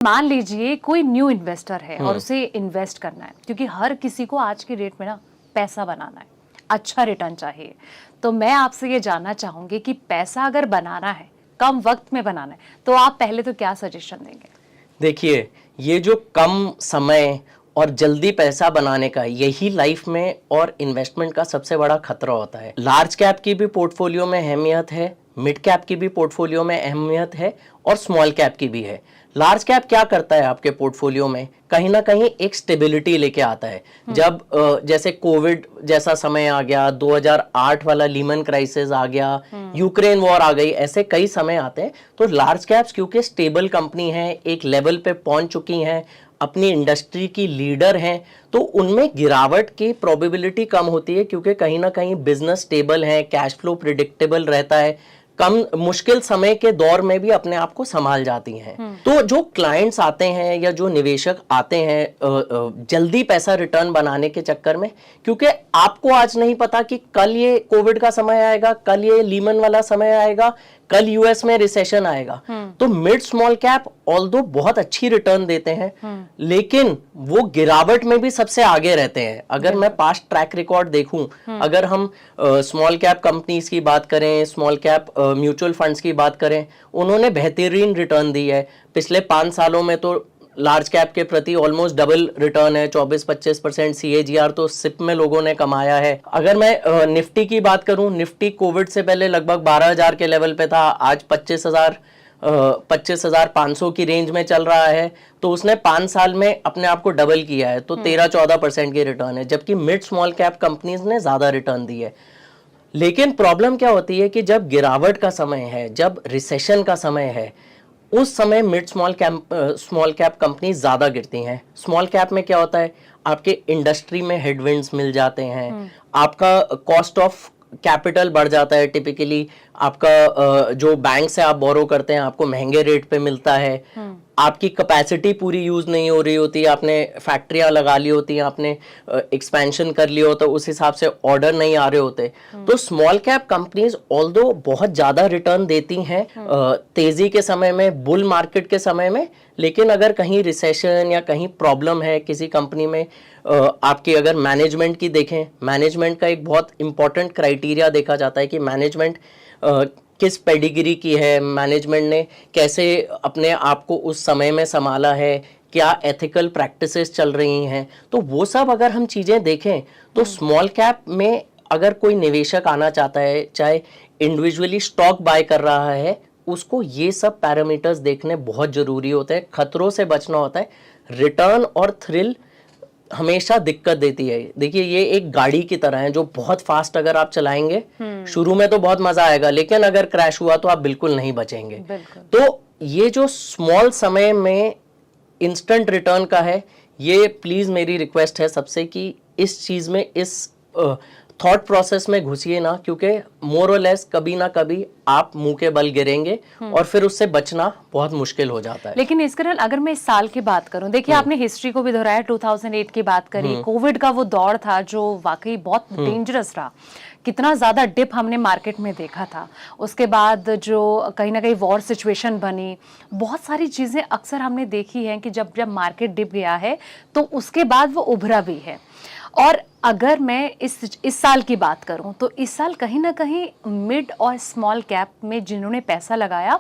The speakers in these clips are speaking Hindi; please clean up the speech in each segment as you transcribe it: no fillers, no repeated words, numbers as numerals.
मान लीजिए कोई न्यू इन्वेस्टर है और उसे इन्वेस्ट करना है, क्योंकि हर किसी को आज की डेट में ना पैसा बनाना है, अच्छा रिटर्न चाहिए। तो मैं आपसे ये जानना चाहूंगी कि पैसा अगर बनाना है, कम वक्त में बनाना है, तो आप पहले तो क्या सजेशन देंगे? देखिए, ये जो कम समय और जल्दी पैसा बनाने का, यही लाइफ में और इन्वेस्टमेंट का सबसे बड़ा खतरा होता है। लार्ज कैप की भी पोर्टफोलियो में अहमियत है, मिड कैप की भी पोर्टफोलियो में अहमियत है और स्मॉल कैप की भी है। लार्ज कैप क्या करता है आपके पोर्टफोलियो में, कहीं ना कहीं एक स्टेबिलिटी लेके आता है। जब जैसे कोविड जैसा समय आ गया, 2008 वाला लीमन क्राइसिस आ गया, यूक्रेन वॉर आ गई, ऐसे कई समय आते हैं। तो लार्ज कैप्स क्योंकि स्टेबल कंपनी है, एक लेवल पे पहुंच चुकी हैं, अपनी इंडस्ट्री की लीडर हैं, तो उनमें गिरावट की प्रोबेबिलिटी कम होती है, क्योंकि कहीं ना कहीं बिजनेस स्टेबल है, कैश फ्लो प्रिडिक्टेबल रहता है, कम मुश्किल समय के दौर में भी अपने आप को संभाल जाती हैं। तो जो क्लाइंट्स आते हैं या जो निवेशक आते हैं जल्दी पैसा रिटर्न बनाने के चक्कर में, क्योंकि आपको आज नहीं पता कि कल ये कोविड का समय आएगा, कल ये लीमन वाला समय आएगा, कल यूएस में रिसेशन आएगा। तो मिड स्मॉल कैप ऑल्दो बहुत अच्छी रिटर्न देते हैं, लेकिन वो गिरावट में भी सबसे आगे रहते हैं। अगर मैं पास्ट ट्रैक रिकॉर्ड देखूं, अगर हम स्मॉल कैप कंपनीज की बात करें, स्मॉल कैप म्यूचुअल फंड्स की बात करें, उन्होंने बेहतरीन रिटर्न दी है। पिछले 5 सालों में तो लार्ज कैप के प्रति ऑलमोस्ट डबल रिटर्न है, 24-25% CAGR तो सिप में लोगों ने कमाया है। अगर मैं निफ्टी की बात करूं, निफ्टी कोविड से पहले लगभग 12,000 के लेवल पे था, आज 25,500 की रेंज में चल रहा है। तो उसने 5 साल में अपने आप को डबल किया है, तो 13-14% की रिटर्न है, जबकि मिड स्मॉल कैप कंपनीज ने ज्यादा रिटर्न दी है। लेकिन प्रॉब्लम क्या होती है कि जब गिरावट का समय है, जब रिसेशन का समय है, उस समय मिड स्मॉल कैप कंपनी ज्यादा गिरती हैं। स्मॉल कैप में क्या होता है, आपके इंडस्ट्री में हेडविंड्स मिल जाते हैं, आपका कॉस्ट ऑफ कैपिटल बढ़ जाता है। टिपिकली आपका जो बैंक से आप बोरो करते हैं, आपको महंगे रेट पे मिलता है, आपकी कैपेसिटी पूरी यूज नहीं हो रही होती, आपने फैक्ट्रियां लगा ली होती हैं, आपने एक्सपेंशन कर लिया होता, उस हिसाब से ऑर्डर नहीं आ रहे होते। तो स्मॉल कैप कंपनीज ऑल्दो बहुत ज्यादा रिटर्न देती हैं तेजी के समय में, बुल मार्केट के समय में, लेकिन अगर कहीं रिसेशन या कहीं प्रॉब्लम है किसी कंपनी में, आपकी अगर मैनेजमेंट की देखें, मैनेजमेंट का एक बहुत इंपॉर्टेंट क्राइटेरिया देखा जाता है कि मैनेजमेंट किस पेडिग्री की है, मैनेजमेंट ने कैसे अपने आप को उस समय में संभाला है, क्या एथिकल प्रैक्टिसेस चल रही हैं। तो वो सब अगर हम चीज़ें देखें तो स्मॉल कैप में अगर कोई निवेशक आना चाहता है, चाहे इंडिविजुअली स्टॉक बाय कर रहा है, उसको ये सब पैरामीटर्स देखने बहुत ज़रूरी होते हैं। खतरों से बचना होता है। रिटर्न और थ्रिल हमेशा दिक्कत देती है। देखिए, ये एक गाड़ी की तरह है जो बहुत फास्ट अगर आप चलाएंगे, शुरू में तो बहुत मजा आएगा, लेकिन अगर क्रैश हुआ तो आप बिल्कुल नहीं बचेंगे। तो ये जो स्मॉल समय में इंस्टेंट रिटर्न का है, ये प्लीज मेरी रिक्वेस्ट है सबसे कि इस चीज में, इस थॉट प्रोसेस में घुसिए ना, क्योंकि मोर और लेस कभी ना कभी आप मुंह के बल गिरेंगे और फिर उससे बचना बहुत मुश्किल हो जाता है। लेकिन इसकरल अगर मैं इस साल की बात करूं, देखिए आपने हिस्ट्री को भी दोहराया, 2008 की बात करी, कोविड का वो दौर था जो वाकई बहुत डेंजरस रहा, कितना ज्यादा डिप हमने मार्केट में देखा था। उसके बाद जो कहीं ना कहीं वॉर सिचुएशन बनी, बहुत सारी चीजें अक्सर हमने देखी हैं कि जब मार्केट डिप गया है तो उसके बाद वो उभरा भी है। और अगर मैं इस साल की बात करूं तो इस साल कहीं ना कहीं मिड और स्मॉल कैप में जिन्होंने पैसा लगाया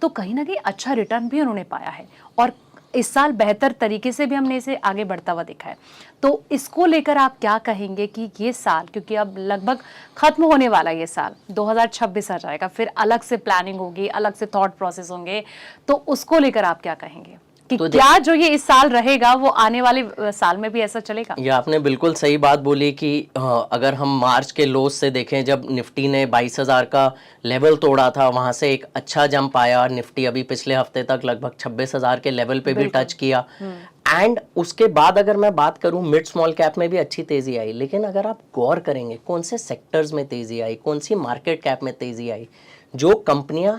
तो कहीं ना कहीं अच्छा रिटर्न भी उन्होंने पाया है, और इस साल बेहतर तरीके से भी हमने इसे आगे बढ़ता हुआ देखा है। तो इसको लेकर आप क्या कहेंगे कि ये साल, क्योंकि अब लगभग खत्म होने वाला ये साल, 2026 आ जाएगा, फिर अलग से प्लानिंग होगी, अलग से थॉट प्रोसेस होंगे, तो उसको लेकर आप क्या कहेंगे कि तो क्या जो ये इस साल रहेगा वो आने वाले साल में भी ऐसा चलेगा? ये आपने बिल्कुल सही बात बोली कि अगर हम मार्च के लोज से देखें, जब निफ्टी ने 22,000 का लेवल तोड़ा था, वहां से एक अच्छा जंप आया। निफ्टी अभी पिछले हफ्ते तक लगभग 26,000 के लेवल पे भी टच किया। एंड उसके बाद अगर मैं बात करूं, मिड स्मॉल कैप में भी अच्छी तेजी आई, लेकिन अगर आप गौर करेंगे कौन से सेक्टर्स में तेजी आई, कौन सी मार्केट कैप में तेजी आई, जो कंपनियां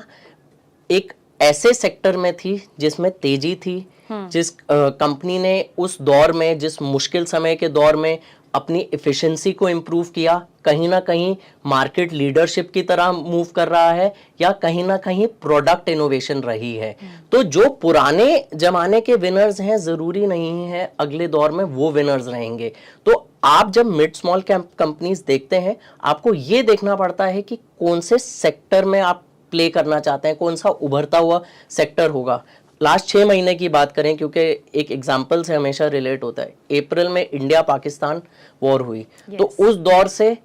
एक ऐसे सेक्टर में थी जिसमें तेजी थी, जिस कंपनी ने उस दौर में, जिस मुश्किल समय के दौर में अपनी इफ़िशिएंसी को इम्प्रूव किया, कहीं ना कहीं मार्केट लीडरशिप की तरह मूव कर रहा है, या कहीं ना कहीं प्रोडक्ट इनोवेशन रही है। तो जो पुराने जमाने के विनर्स हैं, ज़रूरी नहीं है अगले दौर में वो विनर्स रहेंगे। तो आप जब मिड स्मॉल कंपनीज देखते हैं, आपको ये देखना पड़ता है कि कौन से सेक्टर में आप प्ले करना चाहते हैं, कौन सा उभरता हुआ सेक्टर होगा। लास्ट 6 महीने की बात करें, क्योंकि एक एग्जाम्पल से हमेशा रिलेट होता है, अप्रैल में इंडिया पाकिस्तान वॉर हुई, तो उस दौर से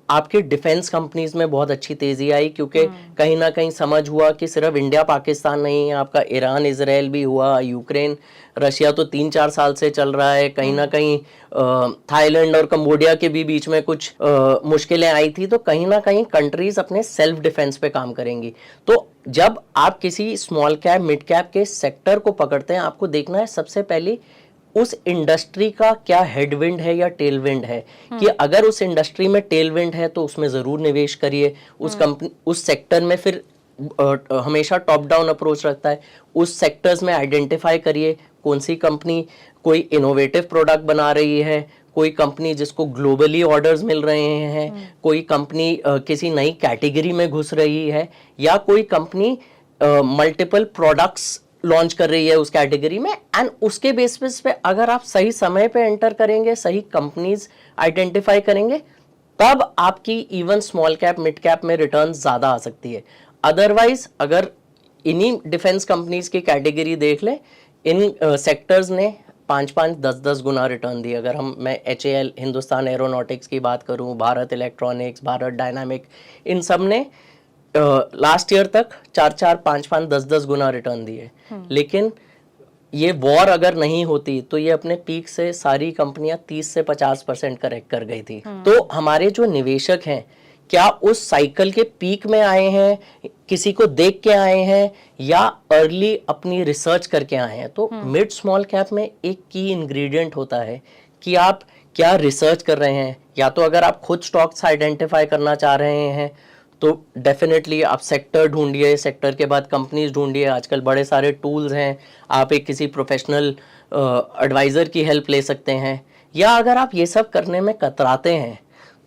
आपकी डिफेंस कंपनीज में बहुत अच्छी तेजी आई, क्योंकि कहीं ना कहीं समझ हुआ कि सिर्फ इंडिया पाकिस्तान नहीं है, आपका ईरान इजराइल भी हुआ, यूक्रेन रशिया तो 3-4 साल से चल रहा है, कहीं ना कहीं थाईलैंड और कंबोडिया के भी बीच में कुछ मुश्किलें आई थी। तो कहीं ना कहीं कंट्रीज अपने सेल्फ डिफेंस पे काम करेंगी। तो जब आप किसी स्मॉल कैप मिड कैप के सेक्टर को पकड़ते हैं, आपको देखना है सबसे पहले उस इंडस्ट्री का क्या हेडविंड है या टेलविंड है, कि अगर उस इंडस्ट्री में टेलविंड है तो उसमें जरूर निवेश करिए। उस कंपनी उस सेक्टर में फिर हमेशा टॉप डाउन अप्रोच रखता है, उस सेक्टर्स में आइडेंटिफाई करिए कौन सी कंपनी कोई इनोवेटिव प्रोडक्ट बना रही है, कोई कंपनी जिसको ग्लोबली ऑर्डर्स मिल रहे हैं, कोई कंपनी किसी नई कैटेगरी में घुस रही है, या कोई कंपनी मल्टीपल प्रोडक्ट्स लॉन्च कर रही है उस कैटेगरी में। एंड उसके बेसिस पे अगर आप सही समय पे एंटर करेंगे, सही कंपनीज आइडेंटिफाई करेंगे, तब आपकी even small cap mid cap में रिटर्न ज्यादा आ सकती है। अदरवाइज अगर इन्हीं डिफेंस कंपनीज की कैटेगरी देख लें, इन सेक्टर्स ने 5-5, 10-10 गुना रिटर्न दिए। अगर मैं HAL हिंदुस्तान एरोनॉटिक्स की बात करूं, भारत इलेक्ट्रॉनिक्स, भारत डायनामिक, इन सब ने लास्ट ईयर तक 4-4, 5-5, 10-10 गुना रिटर्न दिए। लेकिन ये वॉर अगर नहीं होती तो ये अपने पीक से सारी कंपनियां 30 से 50% करेक्ट कर गई थी। तो हमारे जो निवेशक हैं, क्या उस साइकिल के पीक में आए हैं, किसी को देख के आए हैं, या अर्ली अपनी रिसर्च करके आए हैं? तो मिड स्मॉल कैप में एक की इंग्रेडिएंट होता है कि आप क्या रिसर्च कर रहे हैं। या तो अगर आप खुद स्टॉक्स आइडेंटिफाई करना चाह रहे हैं तो डेफिनेटली आप सेक्टर ढूंढिए, सेक्टर के बाद कंपनीज ढूंढिए। आजकल बड़े सारे टूल्स हैं, आप एक किसी प्रोफेशनल एडवाइज़र की हेल्प ले सकते हैं। या अगर आप ये सब करने में कतराते हैं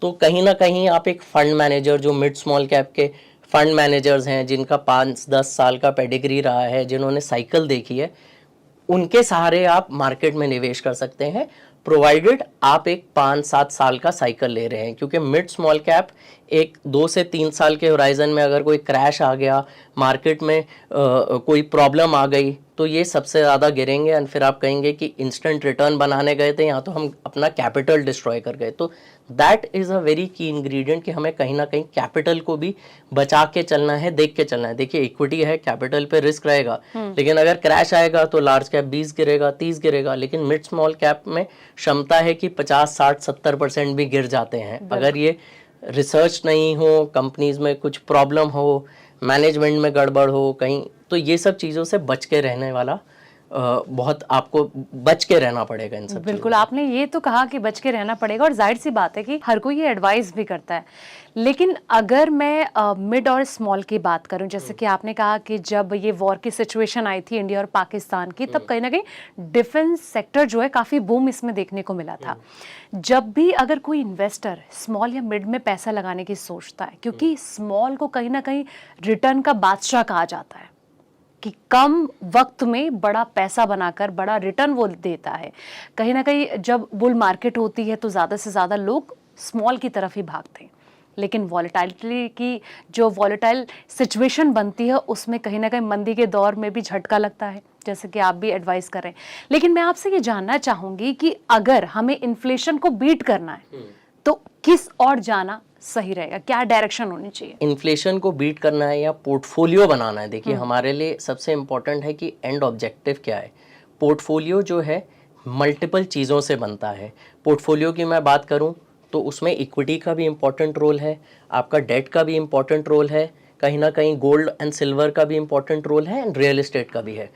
तो कहीं ना कहीं आप एक फंड मैनेजर, जो मिड स्मॉल कैप के फंड मैनेजर्स हैं, जिनका 5-10 साल का पेडिग्री रहा है, जिन्होंने साइकिल देखी है, उनके सहारे आप मार्केट में निवेश कर सकते हैं, प्रोवाइडेड आप एक 5-7 साल का साइकिल ले रहे हैं। क्योंकि मिड स्मॉल कैप एक 2 से 3 साल के होराइजन में अगर कोई क्रैश आ गया, मार्केट में कोई प्रॉब्लम आ गई, तो ये सबसे ज़्यादा गिरेंगे। एंड फिर आप कहेंगे कि इंस्टेंट रिटर्न बनाने गए थे, यहाँ तो हम अपना कैपिटल डिस्ट्रॉय कर गए। तो दैट इज़ अ वेरी की इंग्रेडिएंट कि हमें कहीं ना कहीं कैपिटल को भी बचा के चलना है, देख के चलना है। देखिए, इक्विटी है, कैपिटल पे रिस्क रहेगा, लेकिन अगर क्रैश आएगा तो लार्ज कैप 20 गिरेगा, 30 गिरेगा, लेकिन मिड स्मॉल कैप में क्षमता है कि 50, 60, 70% भी गिर जाते हैं। अगर ये रिसर्च नहीं हो, कंपनीज में कुछ प्रॉब्लम हो, मैनेजमेंट में गड़बड़ हो कहीं, तो ये सब चीज़ों से बच के रहने वाला बहुत आपको बच के रहना पड़ेगा इन सब। बिल्कुल, आपने ये तो कहा कि बच के रहना पड़ेगा, और जाहिर सी बात है कि हर कोई ये एडवाइस भी करता है। लेकिन अगर मैं मिड और स्मॉल की बात करूं, जैसे कि आपने कहा कि जब ये वॉर की सिचुएशन आई थी इंडिया और पाकिस्तान की, तब कहीं ना कहीं डिफेंस सेक्टर जो है काफ़ी बूम इसमें देखने को मिला था। जब भी अगर कोई इन्वेस्टर स्मॉल या मिड में पैसा लगाने की सोचता है, क्योंकि स्मॉल को कहीं ना कहीं रिटर्न का बादशाह कहा जाता है कि कम वक्त में बड़ा पैसा बनाकर बड़ा रिटर्न वो देता है। कहीं ना कहीं जब बुल मार्केट होती है तो ज़्यादा से ज़्यादा लोग स्मॉल की तरफ ही भागते हैं, लेकिन वॉलेटिलिटी की जो वॉलेटाइल सिचुएशन बनती है उसमें कहीं ना कहीं मंदी के दौर में भी झटका लगता है, जैसे कि आप भी एडवाइस कर रहे हैं। लेकिन मैं आपसे ये जानना चाहूँगी कि अगर हमें इन्फ्लेशन को बीट करना है तो किस और जाना सही रहेगा, क्या डायरेक्शन होनी चाहिए? इन्फ्लेशन को बीट करना है या पोर्टफोलियो बनाना है? देखिए, हमारे लिए सबसे इम्पोर्टेंट है कि एंड ऑब्जेक्टिव क्या है। पोर्टफोलियो जो है मल्टीपल चीज़ों से बनता है। पोर्टफोलियो की मैं बात करूं तो उसमें इक्विटी का भी इम्पोर्टेंट रोल है, आपका डेट का भी इम्पोर्टेंट रोल है, कहीं ना कहीं गोल्ड एंड सिल्वर का भी इम्पोर्टेंट रोल है, एंड रियल एस्टेट का भी है।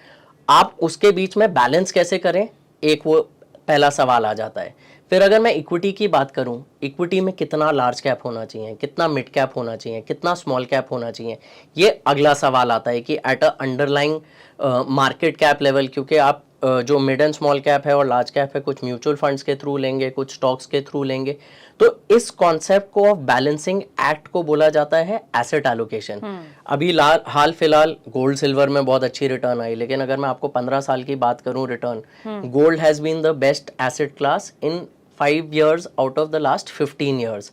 आप उसके बीच में बैलेंस कैसे करें, एक वो पहला सवाल आ जाता है। फिर अगर मैं इक्विटी की बात करूं, इक्विटी में कितना लार्ज कैप होना चाहिए, कितना मिड कैप होना चाहिए, कितना स्मॉल कैप होना चाहिए, ये अगला सवाल आता है कि at a underlying market cap level, क्योंकि आप जो मिड एंड स्मॉल कैप है और लार्ज कैप है, कुछ म्यूचुअल फंड्स के थ्रू लेंगे, कुछ स्टॉक्स के थ्रू लेंगे। तो इस कॉन्सेप्ट को ऑफ बैलेंसिंग एक्ट को बोला जाता है एसेट एलोकेशन। अभी हाल फिलहाल गोल्ड सिल्वर में बहुत अच्छी रिटर्न आई, लेकिन अगर मैं आपको 15 साल की बात करूं return, gold has been the best asset class in 5 years out of the last 15 years।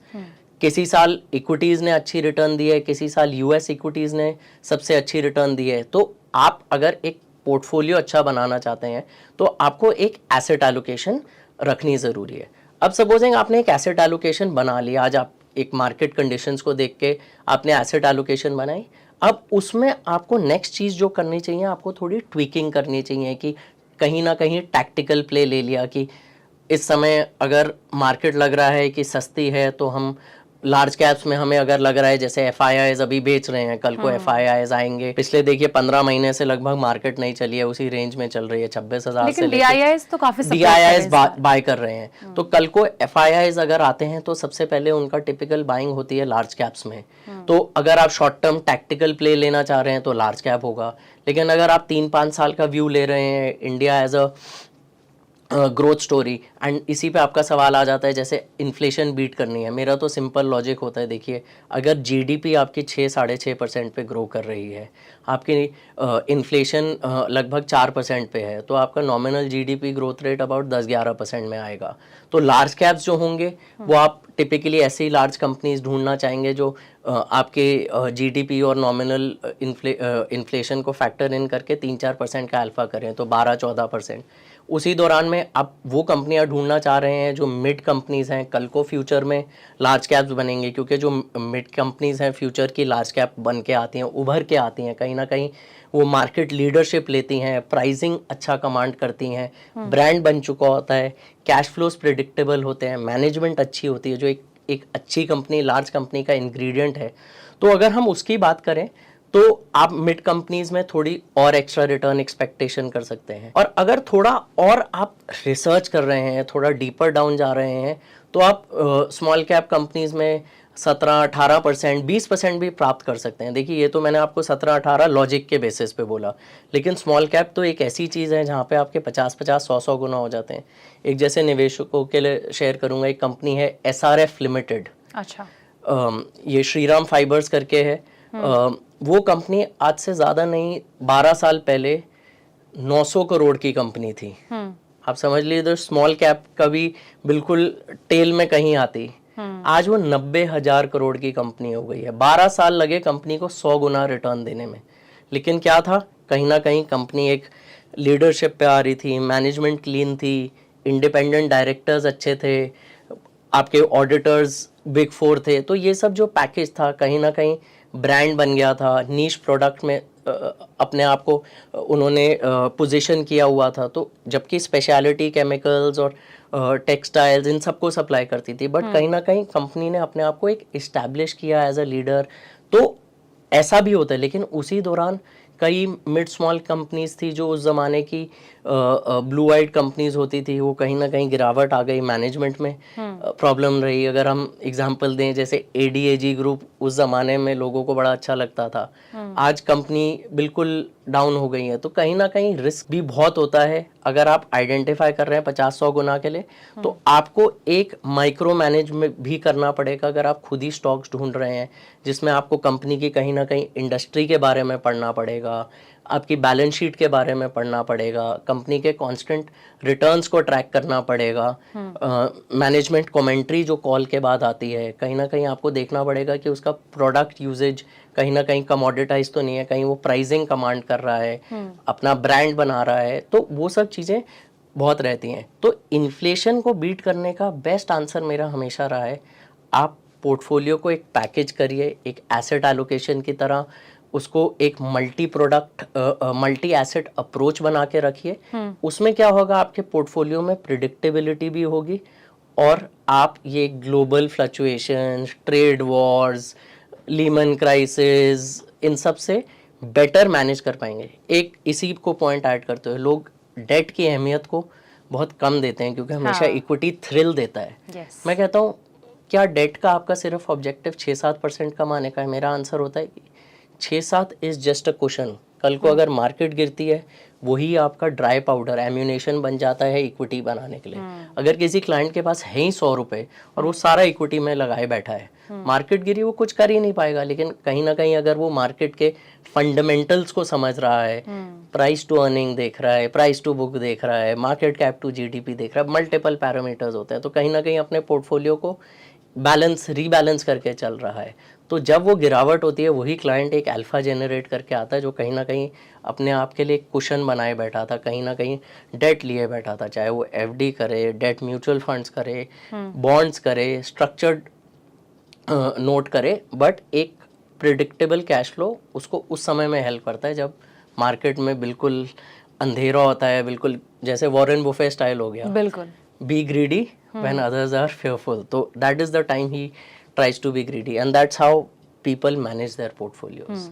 किसी साल इक्विटीज ने अच्छी रिटर्न दी है, किसी साल यूएस इक्विटीज ने सबसे अच्छी रिटर्न दी है। तो आप अगर एक पोर्टफोलियो अच्छा बनाना चाहते हैं तो आपको एक एसेट एलोकेशन रखनी ज़रूरी है। अब सपोजिंग आपने एक एसेट एलोकेशन बना लिया, आज आप एक मार्केट कंडीशंस को देख के आपने एसेट एलोकेशन बनाई, अब उसमें आपको नेक्स्ट चीज़ जो करनी चाहिए, आपको थोड़ी ट्वीकिंग करनी चाहिए कि कहीं ना कहीं टैक्टिकल प्ले ले लिया कि इस समय अगर मार्केट लग रहा है कि सस्ती है तो हम लार्ज कैप्स में, हमें अगर लग रहा है जैसे FIIs अभी बेच रहे हैं, कल को FIIs आएंगे, पिछले देखिए 15 महीने से लगभग मार्केट नहीं चली है, उसी रेंज में चल रही है 26,000 से लेकर DIIs तो काफी DIIs बाय कर रहे हैं। तो कल को FIIs अगर आते हैं तो सबसे पहले उनका टिपिकल बाइंग होती है लार्ज कैप्स में। तो अगर आप शॉर्ट टर्म टैक्टिकल प्ले लेना चाह रहे हैं तो लार्ज कैप होगा, लेकिन अगर आप 3-5 साल का व्यू ले रहे हैं, India as a growth story, and इसी पे आपका सवाल आ जाता है जैसे इन्फ्लेशन बीट करनी है। मेरा तो सिंपल लॉजिक होता है, देखिए अगर GDP आपकी 6-6.5% पे ग्रो कर रही है, आपकी इन्फ्लेशन लगभग 4% पे है, तो आपका nominal GDP growth rate about 10-11% में आएगा। तो लार्ज कैप्स जो होंगे वो आप टिपिकली ऐसी लार्ज कंपनीज ढूंढना चाहेंगे जो आपके GDP और नॉमिनल इन्फ्लेशन को फैक्टर इन करके 3-4% का अल्फा करें, तो 12-14%। उसी दौरान में आप वो कंपनियां ढूंढना चाह रहे हैं जो मिड कंपनीज हैं, कल को फ्यूचर में लार्ज कैप्स बनेंगे, क्योंकि जो मिड कंपनीज हैं फ्यूचर की लार्ज कैप बन के आती हैं, उभर के आती हैं, कहीं ना कहीं वो मार्केट लीडरशिप लेती हैं, प्राइसिंग अच्छा कमांड करती हैं, ब्रांड बन चुका होता है, कैश फ्लोज प्रिडिक्टेबल होते हैं, मैनेजमेंट अच्छी होती है, जो एक अच्छी कंपनी, लार्ज कंपनी का इंग्रेडिएंट है। तो अगर हम उसकी बात करें तो आप मिड कंपनीज में थोड़ी और एक्स्ट्रा रिटर्न एक्सपेक्टेशन कर सकते हैं। और अगर थोड़ा और आप रिसर्च कर रहे हैं, थोड़ा डीपर डाउन जा रहे हैं, तो आप स्मॉल कैप कंपनीज में 17-18%, 20% भी प्राप्त कर सकते हैं। देखिए ये तो मैंने आपको 17-18 लॉजिक के बेसिस पे बोला, लेकिन स्मॉल कैप तो एक ऐसी चीज़ है जहाँ पे आपके 50-50, 100-100 गुना हो जाते हैं। एक जैसे निवेशकों के लिए शेयर करूँगा, एक कंपनी है SRF लिमिटेड। अच्छा। ये श्रीराम फाइबर्स करके है। वो कंपनी आज से ज़्यादा नहीं, 12 साल पहले 900 करोड़ की कंपनी थी। आप समझ लीजिए तो स्मॉल कैप कभी बिल्कुल टेल में कहीं आती, आज वो 90,000 करोड़ की कंपनी हो गई है। 12 साल लगे कंपनी को 100 गुना रिटर्न देने में, लेकिन क्या था, कहीं ना कहीं कंपनी एक लीडरशिप पे आ रही थी, मैनेजमेंट क्लीन थी, इंडिपेंडेंट डायरेक्टर्स अच्छे थे, आपके ऑडिटर्स बिग 4 थे। तो ये सब जो पैकेज था, कहीं ना कहीं ब्रांड बन गया था, नीश प्रोडक्ट में अपने आप को उन्होंने पोजीशन किया हुआ था। तो जबकि स्पेशलिटी केमिकल्स और टेक्सटाइल्स इन सबको सप्लाई करती थी, बट कहीं ना कहीं कंपनी ने अपने आप को एक इस्टेब्लिश किया एज अ लीडर। तो ऐसा भी होता है, लेकिन उसी दौरान कई मिड स्मॉल कंपनीज थी जो उस ज़माने की ब्लू आइड कंपनीज होती थी, वो कहीं ना कहीं गिरावट आ गई, मैनेजमेंट में प्रॉब्लम रही। अगर हम एग्जांपल दें जैसे ADAG ग्रुप, उस ज़माने में लोगों को बड़ा अच्छा लगता था, आज कंपनी बिल्कुल डाउन हो गई है। तो कहीं ना कहीं रिस्क भी बहुत होता है। अगर आप आइडेंटिफाई कर रहे हैं 50-100 गुना के लिए, तो आपको एक माइक्रो मैनेज में भी करना पड़ेगा। अगर आप खुद ही स्टॉक्स ढूंढ रहे हैं जिसमें आपको कंपनी की कहीं ना कहीं इंडस्ट्री के बारे में पढ़ना पड़ेगा, आपकी बैलेंस शीट के बारे में पढ़ना पड़ेगा, कंपनी के कांस्टेंट रिटर्न्स को ट्रैक करना पड़ेगा, मैनेजमेंट कमेंट्री जो कॉल के बाद आती है, कहीं ना कहीं आपको देखना पड़ेगा कि उसका प्रोडक्ट यूजेज कहीं ना कहीं कमोडिटाइज तो नहीं है, कहीं वो प्राइसिंग कमांड कर रहा है, अपना ब्रांड बना रहा है। तो वो सब चीज़ें बहुत रहती हैं। तो इन्फ्लेशन को बीट करने का बेस्ट आंसर मेरा हमेशा रहा है, आप पोर्टफोलियो को एक पैकेज करिए, एक एसेट एलोकेशन की तरह उसको एक multi product multi asset approach बना के रखिए। उसमें क्या होगा, आपके पोर्टफोलियो में प्रिडिक्टेबिलिटी भी होगी, और आप ये global fluctuation, trade wars, Lehman crisis, इन सब से बेटर मैनेज कर पाएंगे। एक इसी को पॉइंट ऐड करते हुए, लोग डेट की अहमियत को बहुत कम देते हैं क्योंकि हमेशा इक्विटी थ्रिल देता है। मैं कहता हूँ क्या डेट का आपका सिर्फ ऑब्जेक्टिव 6-7% कमाने का है? मेरा आंसर होता है कि 6-7 इज जस्ट अ क्वेश्चन। कल को अगर मार्केट गिरती है, वही आपका ड्राई पाउडर एम्यूनेशन बन जाता है इक्विटी बनाने के लिए। अगर किसी क्लाइंट के पास है ही 100 रुपए और वो सारा इक्विटी में लगाए बैठा है, मार्केट गिरी वो कुछ कर ही नहीं पाएगा। लेकिन कहीं ना कहीं अगर वो मार्केट के फंडामेंटल्स को समझ रहा है, प्राइस टू अर्निंग देख रहा है, प्राइस टू बुक देख रहा है, मार्केट कैप टू जीडीपी देख रहा है, मल्टीपल पैरामीटर्स होते हैं, तो कहीं ना कहीं अपने पोर्टफोलियो को रीबैलेंस करके चल रहा है। तो जब वो गिरावट होती है, वही क्लाइंट एक अल्फा जेनरेट करके आता है, जो कहीं ना कहीं अपने आप के लिए एक कुशन बनाए बैठा था, कहीं ना कहीं डेट लिए बैठा था, चाहे वो एफडी करे, डेट म्यूचुअल फंड्स करे, बॉन्ड्स करे, स्ट्रक्चर्ड नोट करे, बट एक प्रिडिक्टेबल कैश फ्लो उसको उस समय में हेल्प करता है जब मार्केट में बिल्कुल अंधेरा होता है, बिल्कुल जैसे वॉरेन बुफे स्टाइल हो गया, बिल्कुल be greedy when others are fearful. So that is the time he tries to be greedy, and that's how people manage their portfolios.